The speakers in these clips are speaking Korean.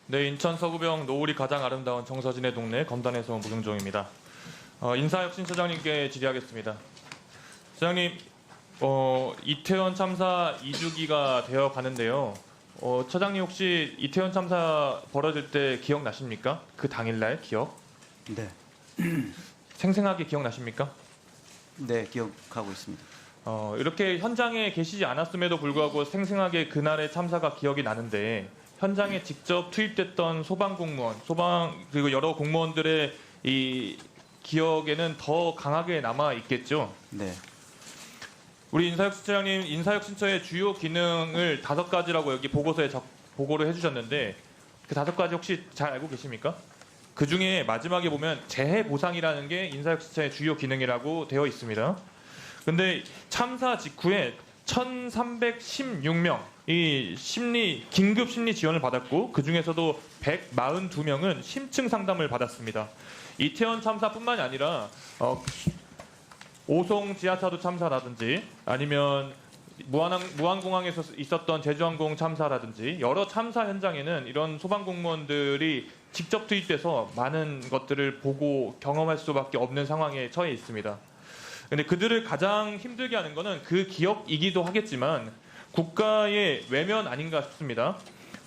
네, 인천 서구병 노을이 가장 아름다운 정서진의 동네 검단에서 온 무경종입니다. 인사혁신 처장님께 질의하겠습니다. 처장님, 이태원 참사 2주기가 되어 가는데요. 처장님 혹시 이태원 참사 벌어질 때 기억나십니까? 그 당일날 기억? 네, 생생하게 기억나십니까? 네 기억하고 있습니다. 이렇게 현장에 계시지 않았음에도 불구하고 생생하게 그날의 참사가 기억이 나는데 현장에 직접 투입됐던 소방 공무원, 그리고 여러 공무원들의 이 기억에는 더 강하게 남아 있겠죠. 네, 우리 인사혁신 처장님, 인사혁신처의 주요 기능을 5가지라고 여기 보고서에 보고를 해주셨는데 그 5가지 혹시 잘 알고 계십니까? 그 중에 마지막에 보면 재해 보상이라는 게 인사혁신처의 주요 기능이라고 되어 있습니다. 근데 참사 직후에 1,316명 이 긴급 심리 지원을 받았고 그 중에서도 142명은 심층 상담을 받았습니다. 이태원 참사뿐만이 아니라 오송 지하차도 참사라든지 아니면 무안공항에서 있었던 제주항공 참사라든지 여러 참사 현장에는 이런 소방공무원들이 직접 투입돼서 많은 것들을 보고 경험할 수밖에 없는 상황에 처해 있습니다. 근데 그들을 가장 힘들게 하는 것은 그 기억이기도 하겠지만 국가의 외면 아닌가 싶습니다.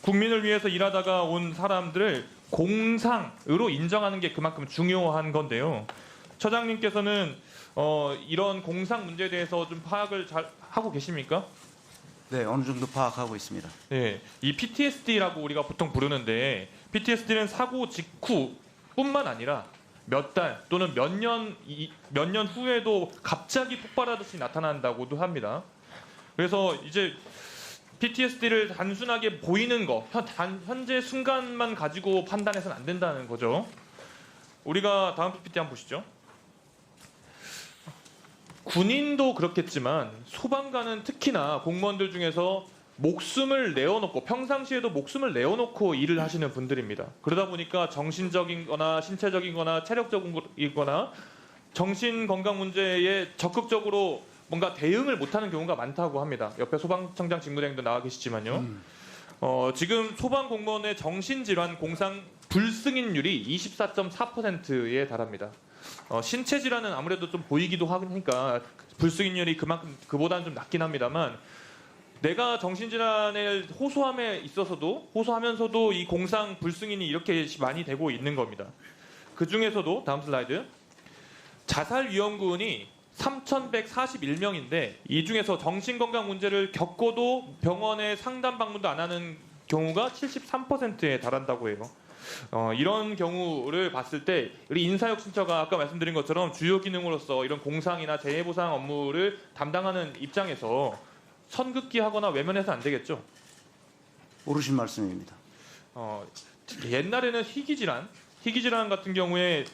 국민을 위해서 일하다가 온 사람들을 공상으로 인정하는 게 그만큼 중요한 건데요. 처장님께서는 이런 공상 문제에 대해서 좀 파악을 잘 하고 계십니까? 네 어느 정도 파악하고 있습니다. 네, 이 PTSD라고 우리가 보통 부르는데 PTSD는 사고 직후뿐만 아니라 몇 달 또는 몇 년 후에도 갑자기 폭발하듯이 나타난다고도 합니다. 그래서 이제 PTSD를 단순하게 보이는 거, 현재 순간만 가지고 판단해서는 안 된다는 거죠. 우리가 다음 PPT 한번 보시죠. 군인도 그렇겠지만 소방관은 특히나 공무원들 중에서 목숨을 내어놓고 평상시에도 목숨을 내어놓고 일을 하시는 분들입니다. 그러다 보니까 정신적인 거나 신체적인 거나 체력적인 거나 정신 건강 문제에 적극적으로 뭔가 대응을 못하는 경우가 많다고 합니다. 옆에 소방청장 직무대행도 나와 계시지만요. 지금 소방 공무원의 정신질환 공상 불승인율이 24.4%에 달합니다. 신체 질환은 아무래도 좀 보이기도 하니까 불승인율이 그만큼 그보다는 좀 낮긴 합니다만 내가 정신질환을 호소하면서도 이 공상 불승인이 이렇게 많이 되고 있는 겁니다. 그 중에서도 다음 슬라이드 자살 위험군이 3,141명인데 이 중에서 정신건강 문제를 겪고도 병원에 상담 방문도 안 하는 경우가 73%에 달한다고 해요. 이런 경우를 봤을 때 우리 인사혁신처가 아까 말씀드린 것처럼 주요 기능으로서 이런 공상이나 재해보상 업무를 담당하는 입장에서 선긋기하거나 외면해서 안 되겠죠. 옳으신 말씀입니다. 옛날에는 희귀질환 같은 경우에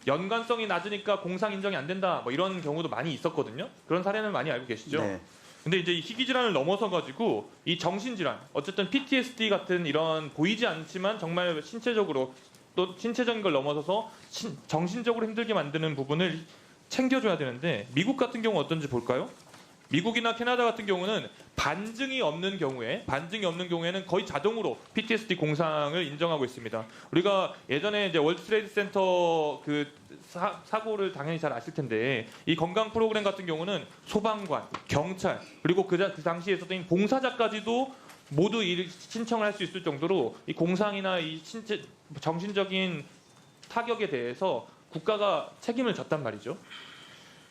연관성이 낮으니까 공상 인정이 안 된다 뭐 이런 경우도 많이 있었거든요. 그런 사례는 많이 알고 계시죠. 네, 근데 이제 이 희귀질환을 넘어서 가지고 이 정신질환, 어쨌든 PTSD 같은 이런 보이지 않지만 정말 신체적으로 또 신체적인 걸 넘어서서 정신적으로 힘들게 만드는 부분을 챙겨줘야 되는데 미국 같은 경우 어떤지 볼까요? 미국이나 캐나다 같은 경우는 반증이 없는 경우에는 거의 자동으로 PTSD 공상을 인정하고 있습니다. 우리가 예전에 이제 월드 트레이드 센터 그 사고를 당연히 잘 아실 텐데 이 건강 프로그램 같은 경우는 소방관, 경찰 그리고 그 당시에 있었던 봉사자까지도 모두 신청을 할 수 있을 정도로 이 공상이나 이 정신적인 타격에 대해서 국가가 책임을 졌단 말이죠.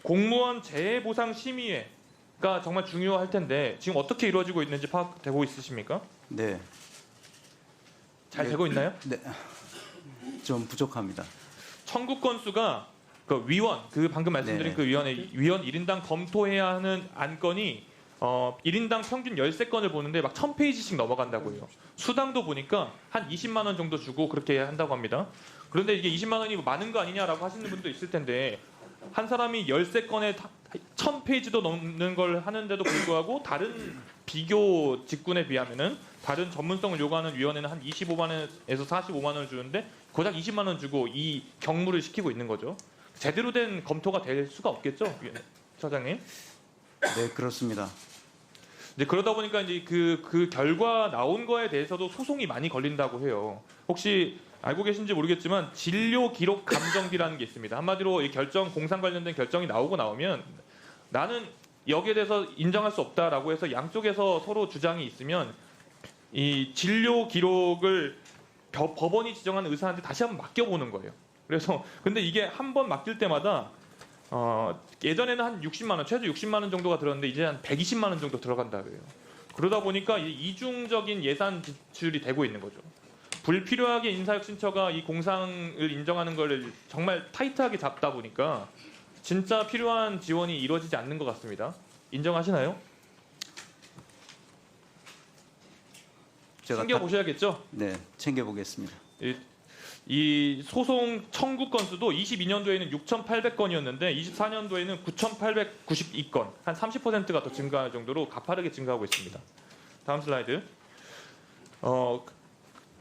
공무원 재해보상 심의회가 정말 중요할 텐데 지금 어떻게 이루어지고 있는지 파악되고 있으십니까? 네, 잘 네. 되고 있나요? 네, 좀 부족합니다. 청구 건수가 그 위원, 그 방금 말씀드린 네. 그 위원 1인당 검토해야 하는 안건이 1인당 평균 13건을 보는데 막 1000페이지씩 넘어간다고 해요. 수당도 보니까 한 20만 원 정도 주고 그렇게 한다고 합니다. 그런데 이게 20만 원이 많은 거 아니냐라고 하시는 분도 있을 텐데 한 사람이 13건에 1000페이지도 넘는 걸 하는데도 불구하고 다른 비교 직군에 비하면은 다른 전문성을 요구하는 위원회는 한 25만 원에서 45만 원을 주는데 고작 20만 원 주고 이 경무를 시키고 있는 거죠. 제대로 된 검토가 될 수가 없겠죠, 처장님? 네, 그렇습니다. 이제 그러다 보니까 이제 그 결과 나온 거에 대해서도 소송이 많이 걸린다고 해요. 혹시 알고 계신지 모르겠지만 진료 기록 감정비라는 게 있습니다. 한마디로 이 결정 공상 관련된 결정이 나오면 나는 여기에 대해서 인정할 수 없다라고 해서 양쪽에서 서로 주장이 있으면 이 진료 기록을 법원이 지정한 의사한테 다시 한번 맡겨보는 거예요. 그래서 근데 이게 한 번 맡길 때마다 예전에는 한 60만 원, 최소 60만 원 정도가 들었는데 이제 한 120만 원 정도 들어간다 그래요. 그러다 보니까 이중적인 예산 지출이 되고 있는 거죠. 불필요하게 인사혁 신처가 이 공상을 인정하는 걸 정말 타이트하게 잡다 보니까 진짜 필요한 지원이 이루어지지 않는 것 같습니다. 인정하시나요? 제가 챙겨보셔야겠죠? 네, 챙겨보겠습니다. 이 소송 청구 건수도 22년도에는 6,800건이었는데 24년도에는 9,892건, 한 30%가 더 증가할 정도로 가파르게 증가하고 있습니다. 다음 슬라이드.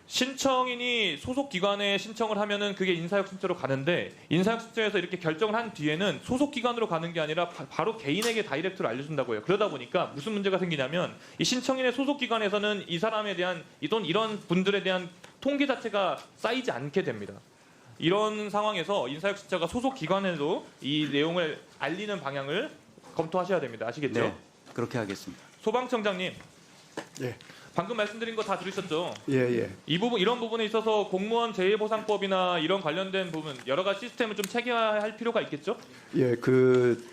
신청인이 소속 기관에 신청을 하면은 그게 인사혁 신청으로 가는데 인사혁 신청에서 이렇게 결정을 한 뒤에는 소속 기관으로 가는 게 아니라 바로 개인에게 다이렉트로 알려준다고 해요. 그러다 보니까 무슨 문제가 생기냐면 이 신청인의 소속 기관에서는 이 사람에 대한 이런 분들에 대한 통계 자체가 쌓이지 않게 됩니다. 이런 상황에서 인사혁 신청가 소속 기관에도 이 내용을 알리는 방향을 검토하셔야 됩니다. 아시겠죠? 네, 그렇게 하겠습니다. 소방청장님. 예. 방금 말씀드린 거 다 들으셨죠? 예. 이런 부분에 있어서 공무원 재해보상법이나 이런 관련된 부분 여러 가지 시스템을 좀 체계화할 필요가 있겠죠? 예, 그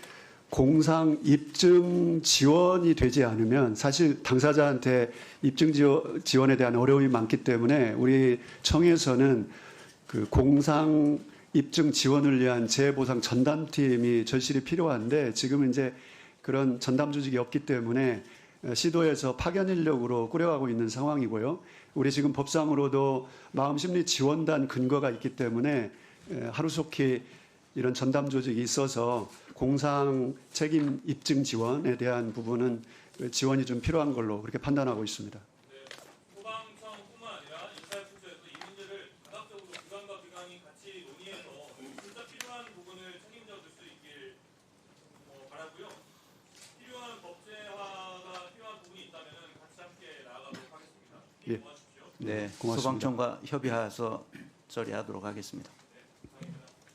공상 입증 지원이 되지 않으면 사실 당사자한테 입증 지원에 대한 어려움이 많기 때문에 우리 청에서는 그 공상 입증 지원을 위한 재해보상 전담팀이 절실히 필요한데 지금은 이제 그런 전담 조직이 없기 때문에 시도에서 파견 인력으로 꾸려가고 있는 상황이고요. 우리 지금 법상으로도 마음심리 지원단 근거가 있기 때문에 하루속히 이런 전담 조직이 있어서 공상 책임 입증 지원에 대한 부분은 지원이 좀 필요한 걸로 그렇게 판단하고 있습니다. 소방청뿐만 아니라 인사혁 신청에서 이 문제를 다각적으로 기관과 기관이 같이 논의해서 진짜 필요한 부분을 책임져 줄 수 있길 바라고요. 필요한 법제화가 필요한 부분이 있다면 같이 함께 나아가도록 하겠습니다. 예. 도와주십시오. 네, 고맙습니다. 소방청과 협의해서 처리하도록 하겠습니다.